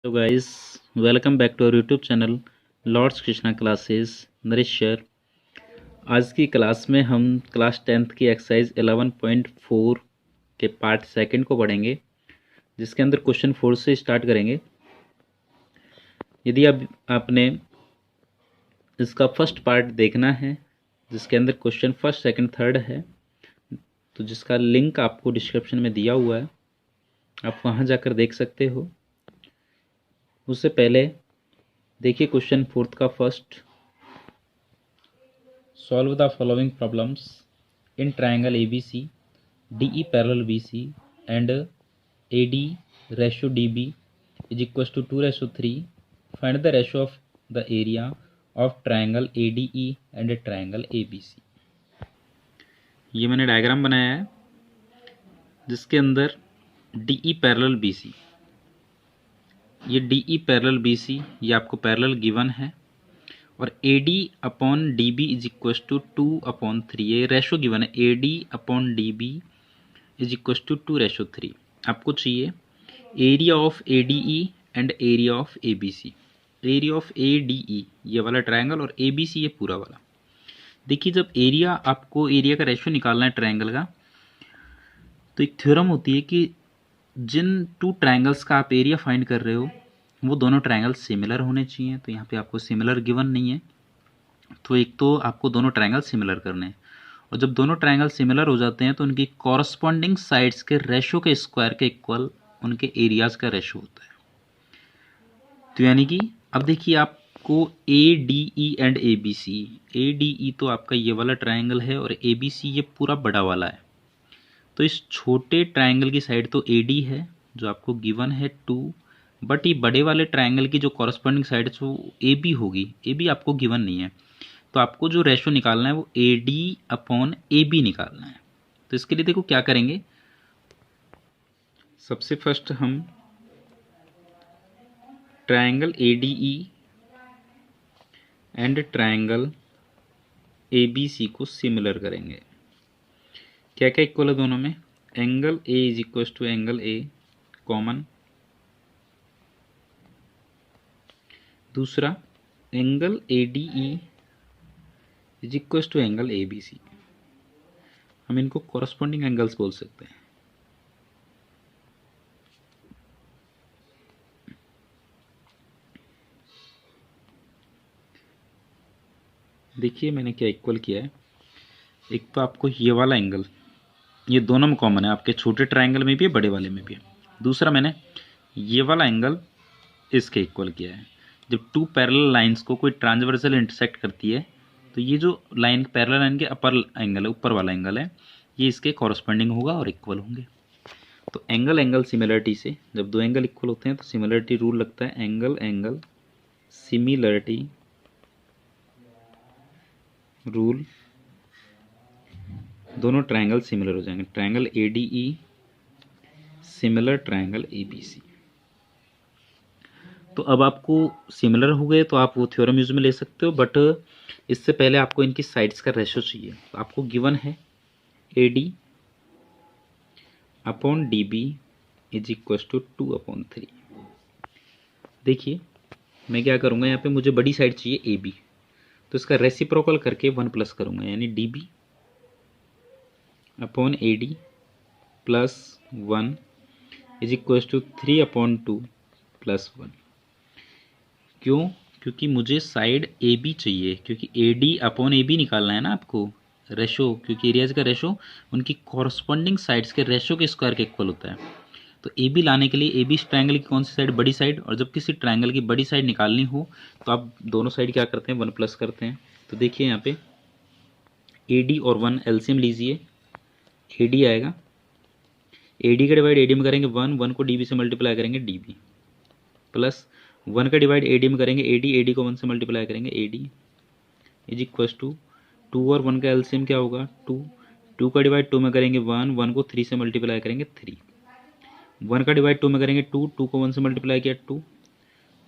Hello guys, welcome back to our YouTube channel lords Krishna classes. Naresh sir. आज की class में हम क्लास 10th की एक्सरसाइज 11.4 के पार्ट सेकंड को पढ़ेंगे, जिसके अंदर क्वेश्चन 4 से स्टार्ट करेंगे। यदि आपने इसका फर्स्ट पार्ट देखना है, जिसके अंदर क्वेश्चन फर्स्ट सेकंड थर्ड है, तो जिसका लिंक आपको डिस्क्रिप्शन में दिया हुआ है, आप वहाँ जाकर देख सकते हो। उससे पहले देखिए क्वेश्चन फोर्थ का first. Solve the following problems in triangle ABC, DE parallel BC and AD ratio DB is equals to 2:3. Find the ratio of the area of triangle ADE and triangle ABC। ये मैंने diagram बनाया है जिसके अंदर DE parallel BC, ये DE parallel BC ये आपको parallel given है, और AD upon DB is equals to 2/3। ये रेशो गिवन है, AD upon DB is equals to 2:3। आपको चाहिए area of ADE and area of ABC। Area of ADE ये वाला ट्रायंगल और ABC ये पूरा वाला। देखिए, जब एरिया आपको एरिया का रेशो निकालना है ट्रायंगल का, तो एक थ्योरम होती है कि जिन टू ट्रायंगल्स का आप एरिया फाइंड कर रहे हो वो दोनों ट्रायंगल सिमिलर होने चाहिए। तो यहाँ पे आपको सिमिलर गिवन नहीं है, तो एक तो आपको दोनों ट्रायंगल सिमिलर करने हैं, और जब दोनों ट्रायंगल सिमिलर हो जाते हैं तो उनकी कॉरस्पॉन्डिंग साइड्स के रेशो के स्क्वायर के इक्वल उनके एरियाज का रेशो होता है। तो यानी कि अब देखिए, आपको ADE एंड ABC, ADE तो आपका ये वाला ट्रायंगल है और ABC ये पूरा बड़ा वाला है। तो इस छोटे ट्रायंगल की साइड तो AD है जो आपको गिवन है 2, बट ये बड़े वाले ट्रायंगल की जो कॉरस्पॉन्डिंग साइड है वो AB होगी। AB आपको गिवन नहीं है, तो आपको जो रेशो निकालना है वो AD अपॉन AB निकालना है। तो इसके लिए देखो क्या करेंगे। सबसे फर्स्ट हम triangle ADE and triangle ABC को सिमिलर करेंगे। क्या क्या इक्वल है दोनों में? Angle A is equal to angle A common. दूसरा, angle ADE is equal to angle ABC। हम इनको कॉरस्पॉन्डिंग एंगल्स बोल सकते हैं। देखिए मैंने क्या इक्वल किया है। एक तो आपको ये वाला एंगल, ये दोनों में कॉमन है, आपके छोटे ट्रायंगल में भी है बड़े वाले में भी है। दूसरा, मैंने ये वाला एंगल इसके इक्वल किया है। जब टू पैरेलल लाइंस को कोई ट्रांसवर्सल इंटरसेक्ट करती है, तो ये जो लाइन पैरेलल लाइन के अपर एंगल है, ऊपर वाला एंगल है, ये इसके कॉरस्पॉन्डिंग होगा और इक्वल होंगे। तो एंगल एंगल सिमिलरिटी से, जब दो एंगल इक्वल होते हैं तो सिमिलरिटी रूल लगता है। एंगल एंगल सिमिलरिटी रूल, दोनों ट्रायंगल सिमिलर हो जाएंगे। Triangle ADE similar triangle ABC। तो अब आपको सिमिलर हो गए तो आप वो थ्योरम यूज में ले सकते हो, बट इससे पहले आपको इनकी साइड्स का रेशो चाहिए। तो आपको गिवन है AD upon DB is equal to 2/3। देखिए मैं क्या करूँगा, यहाँ पे मुझे बड़ी साइड चाहिए AB, तो इसका रेसिप्रोकल करके 1 प्लस करूँगा, यानी DB upon AD plus 1 is equal to 3/2 plus 1। क्यों? क्योंकि मुझे साइड AB चाहिए, क्योंकि AD अपॉन AB निकालना है ना आपको रेशो, क्योंकि एरियाज का रेशो उनकी कॉरस्पॉन्डिंग साइड्स के रेशो के स्क्वायर के इक्वल होता है। तो AB लाने के लिए AB ट्रायंगल की कौन सी साइड? बड़ी साइड। और जब किसी ट्रायंगल की बड़ी साइड निकालनी हो तो आप दोनों साइड क्या करते हैं? 1 प्लस करते हैं। तो देखिए यहाँ पे AD और 1 एलसीएम लीजिए, AD आएगा, AD का डिवाइड AD में करेंगे 1 को DB से मल्टीप्लाई करेंगे DB, प्लस 1 का डिवाइड AD में करेंगे AD को 1 से मल्टीप्लाई करेंगे AD इज इक्वल टू 2 और 1 का एलसीएम क्या होगा? 2 का डिवाइड 2 में करेंगे 1 को 3 से मल्टीप्लाई करेंगे 3, 1 का डिवाइड 2 में करेंगे 2 को 1 से मल्टीप्लाई किया 2।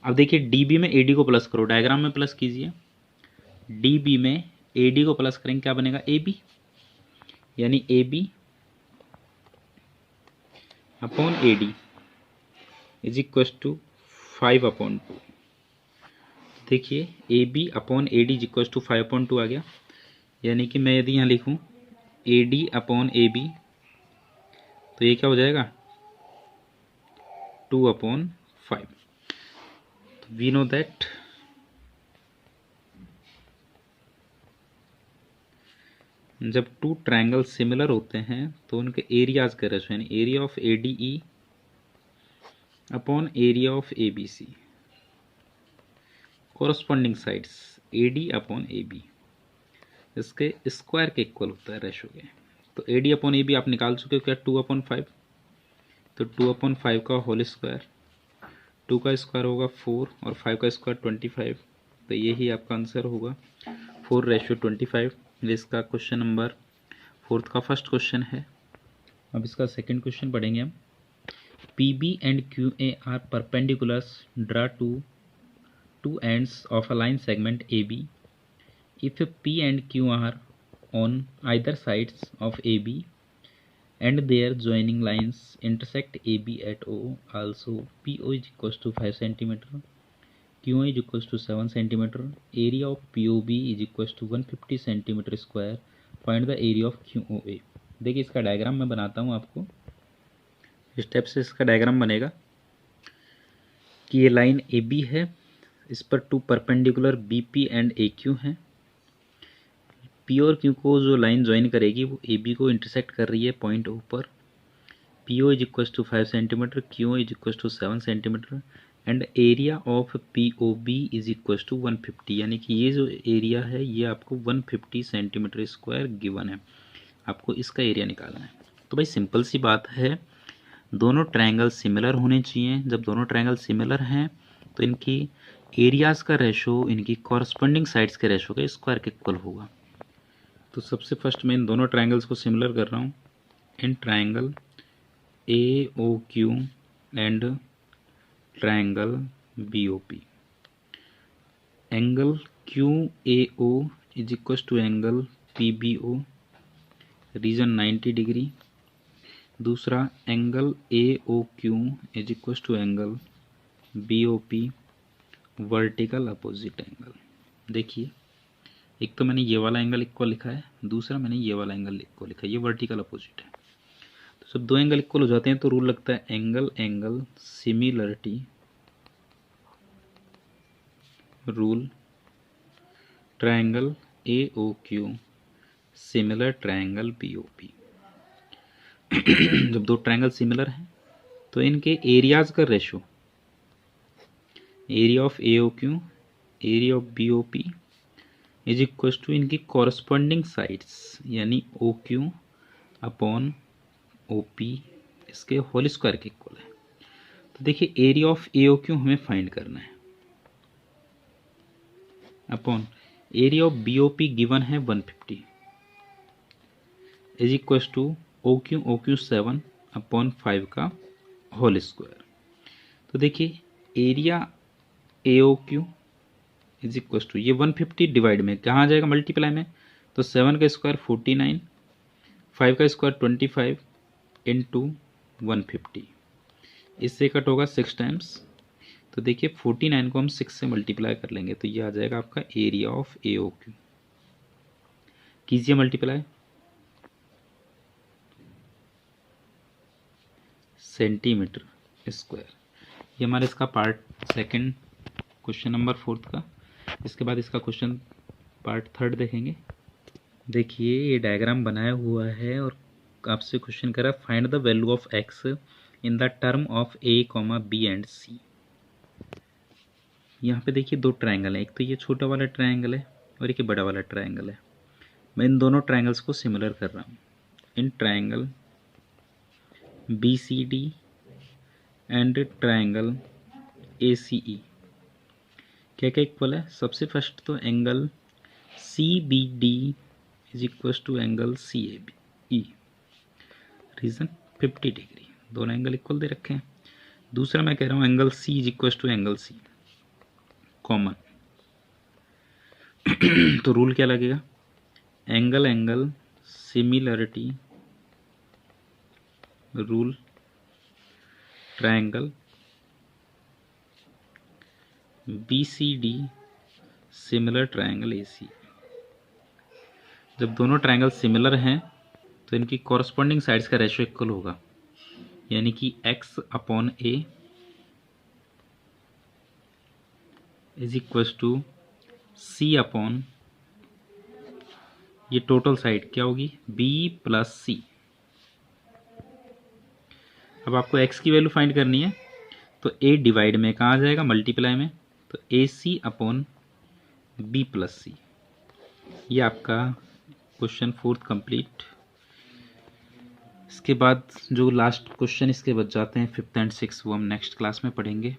अब देखिए DB में AD को प्लस करो, डायग्राम में प्लस कीजिए। DB में AD को प्लस करेंगे, क्या बनेगा? AB, यानी AB upon AD is equal to 5/2। देखिए A B upon A D equal to 5/2 आ गया, यानी कि मैं यदि यहाँ लिखूँ A D upon A B तो ये क्या हो जाएगा 2/5। वी नो दैट जब टू ट्रायंगल सिमिलर होते हैं तो उनके एरियाज का रेशो यानी area of A D E upon area of A B C corresponding sides A D upon A B इसके स्क्वायर के इक्वल होता है रेशो के। तो A D upon A B आप निकाल चुके हो क्या 2/5, तो 2/5 का होल स्क्वायर, 2 का स्क्वायर होगा 4 और 5 का स्क्वायर 25, तो यही आपका आंसर होगा 4:25। इसका क्वेश्चन नंबर 4 का फर्स्ट क्वेश्चन है। अब इसका सेकंड क्वेश्चन पढ़ेंगे हम। P B and Q A are perpendiculars draw to ends of a line segment A B if P and Q are on either sides of A B and their joining lines intersect AB at O. Also, PO is equals to 5 cm, QO is equals to 7 cm. Area of POB is equals to 150 cm square. Find the area of QOA. देखिए इसका diagram मैं बनाता हूँ आपको, इस type से इसका diagram बनेगा कि ये लाइन AB है, इस पर two perpendicular BP and AQ हैं। पी और क्यू को जो लाइन ज्वाइन करेगी वो ए बी को इंटरसेक्ट कर रही है पॉइंट ओ पर। P O is equal to 5 centimetre, Q O is equal to 7 centimetre and area of P O B is equal to 150, यानी कि ये जो एरिया है ये आपको 150 सेंटीमीटर स्क्वायर गिवन है, आपको इसका एरिया निकालना है। तो भाई सिंपल सी बात है, दोनों ट्रायंगल सिमिलर होने चाहिए। जब दोनों ट्रायंगल सिमिलर हैं तो इनकी एरियाज़ का रेशो इनकी कॉरस्पॉन्डिंग साइड्स के रेशो के स्क्वायर के इक्वल होगा। तो सबसे फर्स्ट मैं इन दोनों ट्रायंगल्स को सिमिलर कर रहा हूँ। In triangle A O Q and triangle B O P, angle Q A O is equal to angle P B O, reason 90 degree. दूसरा angle A O Q is equal to angle B O P, vertical opposite angle. देखिए एक तो मैंने ये वाला angle equal लिखा है, दूसरा मैंने ये वाला एंगल इक्वल लिखा है, ये वर्टिकल अपोजिट है। तो जब दो एंगल इक्वल हो जाते हैं तो रूल लगता है angle angle similarity rule, triangle A O Q similar triangle B O P. जब दो ट्रायंगल सिमिलर हैं तो इनके एरियाज का ratio, area of A O Q area of B O P is equal to इनकी corresponding sides यानी O Q upon O P, इसके whole square के इक्वल है। तो देखिए area of A O Q हमें फाइंड करना है upon area of B O P given है 150 is equal to O Q 7 upon 5 का होल स्क्वायर। तो देखिए area A O Q is equal to ये 150 डिवाइड में कहाँ आ जाएगा मल्टीप्लाई में, तो 7 का स्क्वायर 49, 5 का स्क्वायर 25 इंटू 150, इससे कट होगा 6 टाइम्स। तो देखिए 49 को हम 6 से मल्टीप्लाई कर लेंगे तो ये आ जाएगा आपका area of A O Q. कीजिए मल्टीप्लाई, सेंटीमीटर स्क्वायर। ये हमारा इसका पार्ट सेकंड क्वेश्चन नंबर 4 का। इसके बाद इसका क्वेश्चन पार्ट 3 देखेंगे। देखिए ये डायग्राम बनाया हुआ है और आपसे क्वेश्चन करा find the value of X in the term of A comma B and C. यहाँ पे देखिए दो ट्रायंगल है, एक तो ये छोटा वाला ट्रायंगल है और एक बड़ा वाला ट्रायंगल है। मैं इन दोनों ट्रायंगल्स को सिमिलर कर रहा हूँ। In triangle B C D and triangle A C E क्या क्या इक्वल है। सबसे फर्स्ट तो angle C B D is equal to angle C A B E, reason 50 degree, दोनों एंगल इक्वल दे रखे हैं। दूसरा मैं कह रहा हूँ angle C is equal to angle C common. तो रूल क्या लगेगा, angle angle similarity rule, triangle BCD similar triangle AC। जब दोनों ट्रायंगल सिमिलर हैं तो इनकी कॉरस्पॉन्डिंग साइड्स का रेशियो इक्वल होगा, यानी कि x/a is equal to c/ ये टोटल साइड क्या होगी b + c। अब आपको x की वैल्यू फाइंड करनी है, तो a डिवाइड में कहाँ आ जाएगा, मल्टीप्लाई में, तो AC/b + c। ये आपका क्वेश्चन 4th कंप्लीट। इसके बाद जो लास्ट क्वेश्चन इसके बच जाते हैं 5th एंड 6th, वो हम नेक्स्ट क्लास में पढ़ेंगे।